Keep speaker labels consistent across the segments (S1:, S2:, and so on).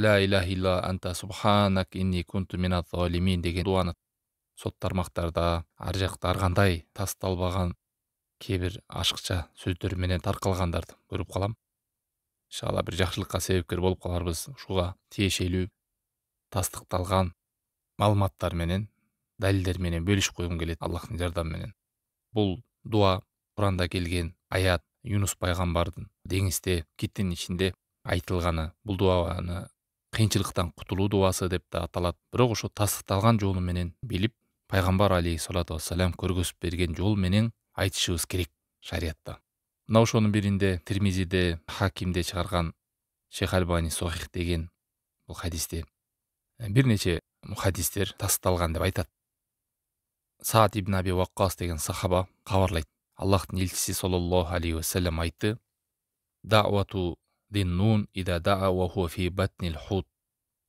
S1: ла илаха илля анта субханак инни кунту миназ залимин деген дуаны сот тармактарда ар жакта ар кандай тасталбаган кээ бир ашыкча сөздөр менен таркалгандарды көрүп калам. Иншалла бир жакшылыкка себепкер болуп каларбыз. Ушуга тиешелүү тастыкталган маалыматтар менен, далилдер менен бөлүшүп койгум келет Аллахтын жардамы менен. Бул дуа Куранда келген аят Юнус пайгамбардын деңизде, киттин ичинде айтылганы. Бул дуаны кыйынчылыктан кутулуу дуасы деп да аталат. Бирок ошо тастыкталган жолу менен билип, пайгамбар алейхиссалату вассалам көргөзүп берген жол менен айтышыбыз керек шариятта. Мына ошонун биринде Тирмизиде, Хакимде чыгарган Шейх Альбани Сохих деген бул хадисте бир нече мухаддистер тастыкталган деп айтат. Саад ибн Аби Ваккас деген сахаба кабарлайт. Аллахтын элчиси саллаллаху алейхи вассалам айтты: "Да'вату дин-нун ида да'a ва хуа фи батнил хут."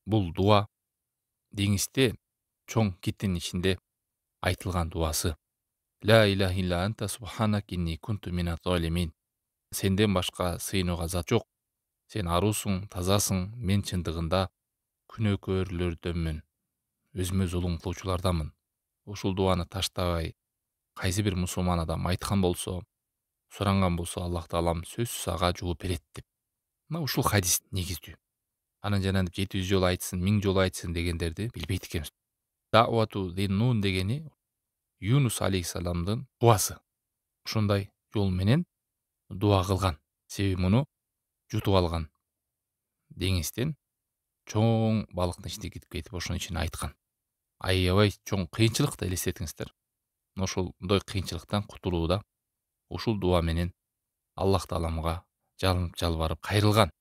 S1: Бул дуа деңизде, чоң киттин ичинде айтылган дуасы. Ла илаха илля анта субханак инни кунту миназ залимин. Сенден башка сыйынууга зат жок. Сен аруусуң, тазасың, мен чындыгында күнөөкөрлөрдөнмүн. Өзүмө зулум кылуучулардамын. Ушул дуаны таштабай, кайсы бир мусулман адам айткан болсо, суранган болсо, Аллах таалам сөзсүз ага жооп берет деп. Мына ушул хадис негиздүү. Анан жанагынтип 700 жолу айтсын, 1000 жолу айтсын дегендерди билбейт экенбиз. Да'вату дин-нун дегени Юнус алейхиссаламдын дуасы. Ушундай жол менен дуа кылган. Себеби муну жутуп алган деңизден чоң балыктын ичине кирип кетип, ошонун ичине айткан. Аябай чоң кыйынчылыкты элестетиңиздер. Ошондой кыйынчылыктан кутулууда ушул дуа менен Аллах тааламга жалынып жалбарып кайрылган.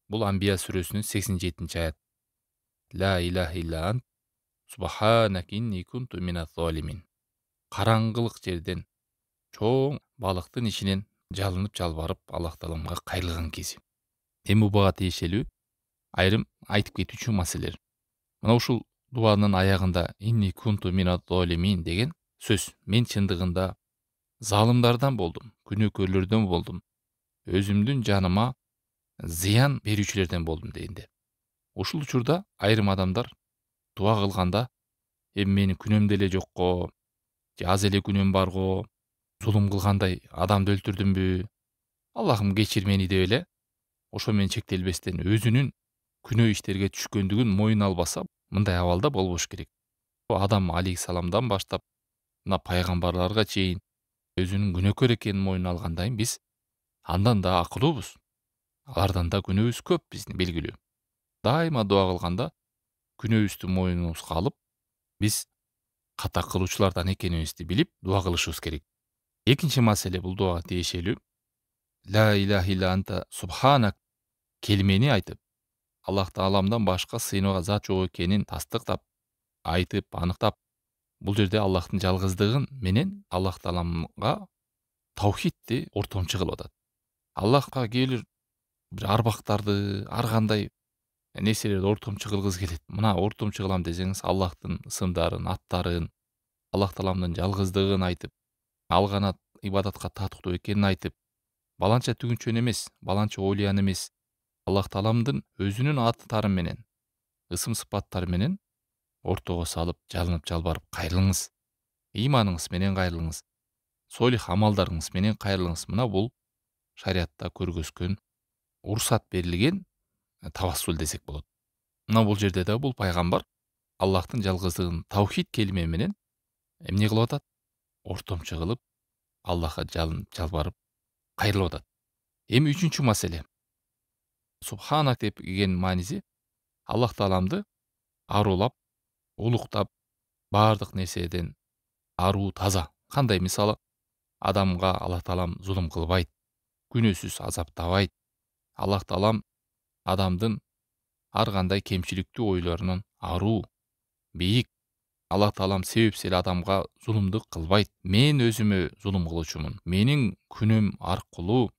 S1: Бул Анбия сүрөсүнүн 87-аят. Ла илаха илля ант субханак инни кунту миназ залимин. Караңгылык жерден чоң балыктын ичинен жалынып жалбарып Аллах тааламга кайрылган кези. Эми буга тиешелүү айрым айтып кетүүчү маселелер. Мына ушул дуанын аягында инни кунту миназ залимин деген сөз. Мен чындыгында залымдардан болдум, күнөөкөрлөрдөн болдум. Өзүмдүн жаныма зыян берүүчүлөрдөн болдум дегенде. Ушул учурда айрым адамдар дуа кылганда, менин күнөөм деле жокко, же аз эле күнөөм барго, зулум кылгандай адамды өлтүрдүмбү, Аллахым кечир мени деп эле ошо менен чектелбестен өзүнүн күнөө иштерге түшкөндүгүн мойнуна албаса, мындай абалда болбош керек. Адам алейхиссаламдан баштап мына пайгамбарларга чейин өзүнүн күнөөкөр экенин мойнуна алгандан биз андан да акылуубуз. Алардан да күнөөбүз көп биздин белгилүү. Дайыма дуа кылганда күнөөбүздү мойнубузга алып, биз ката кылуучулардан экенибизди билип дуа кылышыбыз керек. Экинчи маселе бул дуага тиешелүү. Ла илаха илля анта субханак келмени айтып, Аллах тааламдан башка сыйынууга зат жок экенин тастыктап, айтып, аныктап, бул жерде Аллахтын жалгыздыгын менен Аллах тааламга таухидти ортомчу кылып атат. Аллахка кээ бир арбактарды, ар кандай нерселерди ортомчу кылгысы келет. Мына ортомчу кылам десеңиз, Аллахтын ысымдарын, аттарын, Аллах тааламдын жалгыздыгын айтып, ал гана ибадатка татыктуу экенин айтып, баланча түгүнчөн эмес, баланча олиян эмес, Аллах тааламдын өзүнүн аттары менен, ысым сыпаттары менен ортого салып, жалынып жалбарып кайрылыңыз. Ыйманыңыз менен кайрылыңыз. Солих амалдарыңыз менен кайрылыңыз. Мына бул шариатта көргөзгөн, уруксат берилген тавассул десек болот. Мына бул жерде да бул пайгамбар Аллахтын жалгыздыгын таухид келме менен эмне кылып атат? Ортомчу кылып, Аллахка жалынып жалбарып кайрылып атат. Эми үчүнчү маселе. Субханак деп келген мааниси Аллах тааламды аруулап, улуктап, бардык нерседен аруу, таза. Кандай? Мисалы, адамга Аллах таалам зулум кылбайт, күнөөсүз азаптабайт. Аллах таалам адамдын ар кандай кемчиликтүү ойлорунан аруу, бийик. Аллах таалам себепсиз эле адамга зулумдук кылбайт. Мен өзүмө зулум кылуучумун. Менин күнөөм аркылуу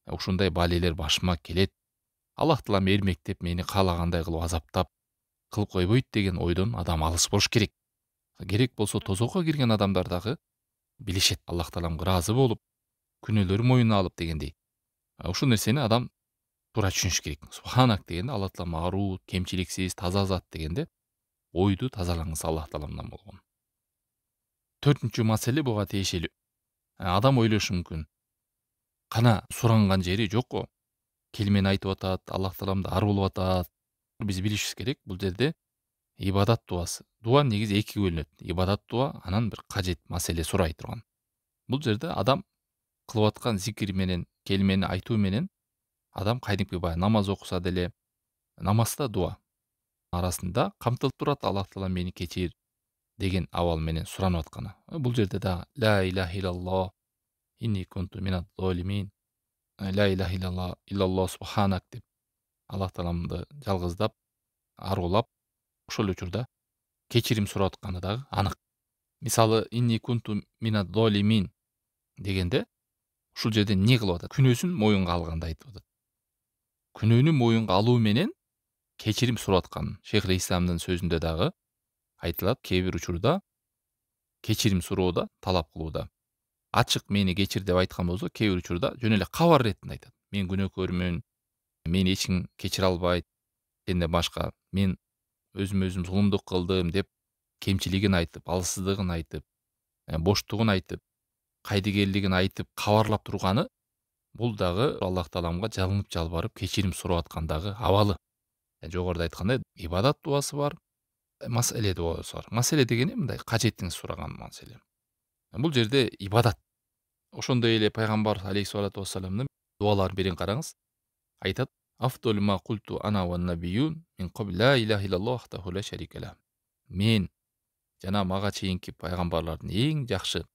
S1: ушундай балелер башыма келет. Аллах таалам эрмектеп мени каалагандай кылып азаптап кылып койбойт деген ойдон адам алыс болуш керек. Керек болсо тозокко кирген адамдар дагы билишет. Аллах таалам ыраазы болуп, күнөөлөрүн мойнуна алып дегендей. Ушул нерсени адам туура түшүнүш керек. Субханак дегенде Алла таалам аруу, кемчиликсиз, таза зат дегенде ойду тазалаңыз Аллах тааламдан болгон. Төртүнчү маселе буга тиешелүү. Адам ойлошу мүмкүн. Кана суранган жери жокко. Келмени айтып атат, Аллах тааламды аруу болуп атат. Биз билишибиз керек, бул жерде ибадат дуасы. Дуа негизи эки бөлүнөт. Ибадат дуа, анан бир кажет маселе сурай турган. Бул жерде адам кылып аткан зикир менен, келмени айтуу менен адам кадимки баягы намаз окуса деле, намазда дуа арасында камтылып турат. Аллах таалам мени кечир деген абал менен суранып атканы. Бул жерде да ла илаха иллаллах инни кунту минат золимин, ла илаха иллаллах субханак деп Аллах тааламды жалгыздап, арулап, ошол учурда кечирим сурап атканы дагы анык. Мисалы, инни кунту минат золимин дегенде ушул жерде эмне кылып атат? Күнөөсүн моюнга алганды айтып атат. Күнөөнү моюнга алуу менен кечирим сурап аткан. Шейх Исламдын сөзүндө дагы айтылат, кээ бир учурда кечирим суроодо, талап кылууда ачык мени кечир деп айткан болсо, кээ бир учурда жөн эле кабар иретинде айтат. Мен күнөөкөрмүн, мени эч ким кечире албайт, сенден башка, мен өзүм зулумдук кылдым деп кемчилигин айтып, алсыздыгын айтып, боштугун айтып, кайдыгерлигин айтып, кабарлап турганы бул дагы Аллах тааламга жалынып жалбарып кечирим сурап аткандагы абалы. Жогоруда айткандай, ибадат дуасы бар, маселе дуасы бар. Маселе дегени мындай кажетиңиз сураган маселе. Бул жерде ибадат. Ошондой эле пайгамбар алейхиссалату вассаламдын дуаларын берин караңыз. Айтат: "Афдолу ма культу ана ва набиюн мин кабл ла илаха иллаллах вахдаху ла шарика ла". Мен жана мага чейинки пайгамбарлардын эң жакшы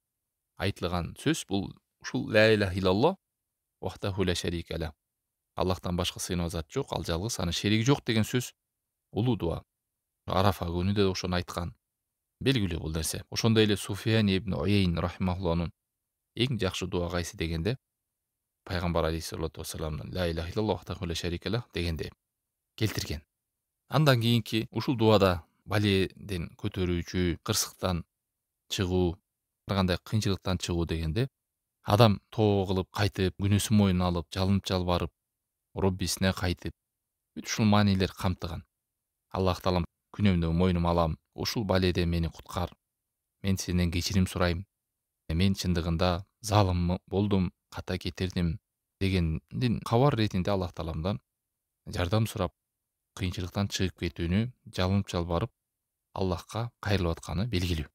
S1: айтылган сөз бул ушул ла илаха иллаллах вахдаху ла шарика ла. Аллахтан башка сыйынып зат жок, ал жалгыз, анын шериги жок деген сөз улуу дуа. Арафа күнүндө да ошону айткан. Белгилүү бул нерсе. Ошондой эле Суфиян ибн Уяйн рахимахуллахнын эң жакшы дуа кайсы дегенде, пайгамбар алейхиссалату вассаламдын ла илаха иллаллах вахдаху ла шарика ла дегенде келтирген. Андан кийинки ушул дуада баледен көтөрүүчү, кырсыктан чыгуу, ар кандай кыйынчылыктан чыгуу дегенде адам тообо кылып кайтып, күнөөсүн мойнуна алып, жалынып жалбарып, Роббисине кайтып, бүт ушул маанилер камтыган. Аллах таалам, күнөөмдү мойнума алам, ушул баледен мени куткар. Мен сенден кечирим сурайм. Мен чындыгында залым болдум, ката кетирдим дегендин кабар иретинде Аллах тааламдан жардам сурап, кыйынчылыктан чыгып кетүүнү жалынып жалбарып Аллахка кайрылып атканы белгилүү.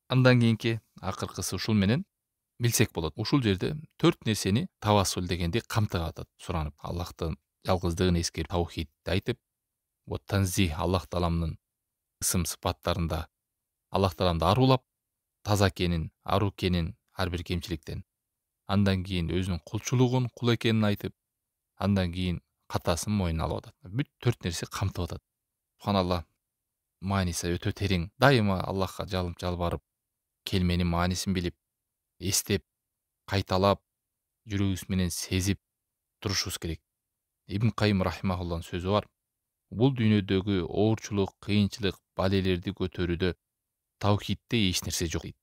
S1: Андан кийинки акыркысы ушул менен билсек болот. Ушул жерде 4 нерсени тавассул дегенде камтыгып атат. Суранып, Аллахтын жалгыздыгын эскерип, таухидти айтып, вот танзих Аллах тааламдын ысым сыпаттарында Аллах тааламды арулап, таза экенин, аруу экенин ар бир кемчиликтен. Андан кийин өзүнүн кулчулугун, кул экенин айтып, андан кийин катасын мойнуна алып атат. Бүт 4 нерсе камтып атат. Субханалла, мааниси өтө терең. Дайыма Аллахка жалынып жалбарып, келменин маанисин билип, эстеп, кайталап, жүрөгүбүз менен сезип турушубуз керек. Ибн Кайым рахимахулланын сөзү бар. Бул дүйнөдөгү оорчулук, кыйынчылык, балелерди көтөрүүдө таухидте эч нерсе жок дейт.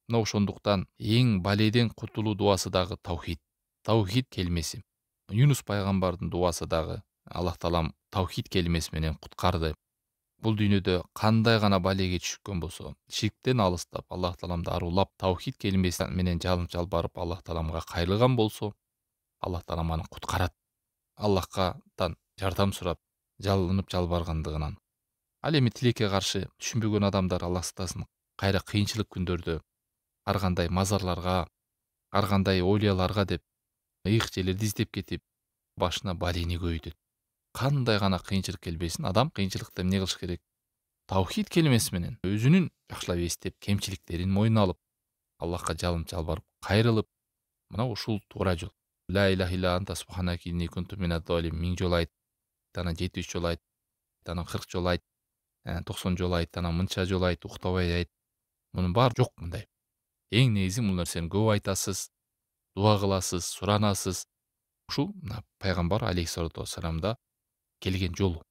S1: Мына ошондуктан эң баледен кутулуу дуасы дагы таухид. Таухид келмеси. Юнус пайгамбардын дуасы дагы Аллах таалам таухид келмеси менен куткарды. Бул дүйнөдө кандай гана балеге түшүккөн болсо, ширктен алыстап, Аллах тааламды арулап, таухид келмеси менен жалынып жалбарып Аллах тааламга кайрылган болсо, Аллах таалам аны куткарат. Аллахтан жардам сурап, жалынып жалбаргандыгынан. Ал эми тилекке каршы түшүнбөгөн адамдар Аллах сактасын, кайра кыйынчылык күндөрдө ар кандай мазарларга, ар кандай оолияларга деп ыйык жерлерди издеп кетип, башына балени көбөйтөт. Кандай гана кыйынчылык келбесин, адам кыйынчылыкта эмне кылыш керек? Таухид келмеси менен өзүнүн жакшылап эстеп, кемчиликтерин мойнуна алып, Аллахка жалынып жалбарып, кайрылып, мына ушул туура жол. Ла илаха илля анта субханаки инни кунту миназ залимин 1000 жолу айт, анан 700 жолу айт, анан 40 жолу айт, 90 жолу айт, анан мынча жолу айт, уктабай айт. Мунун баары жок мындай. Эң негизи бул нерсени көп айтасыз, дуа кыласыз, суранасыз. Ушул пайгамбар алейхиссалату вассаламда келген жолу.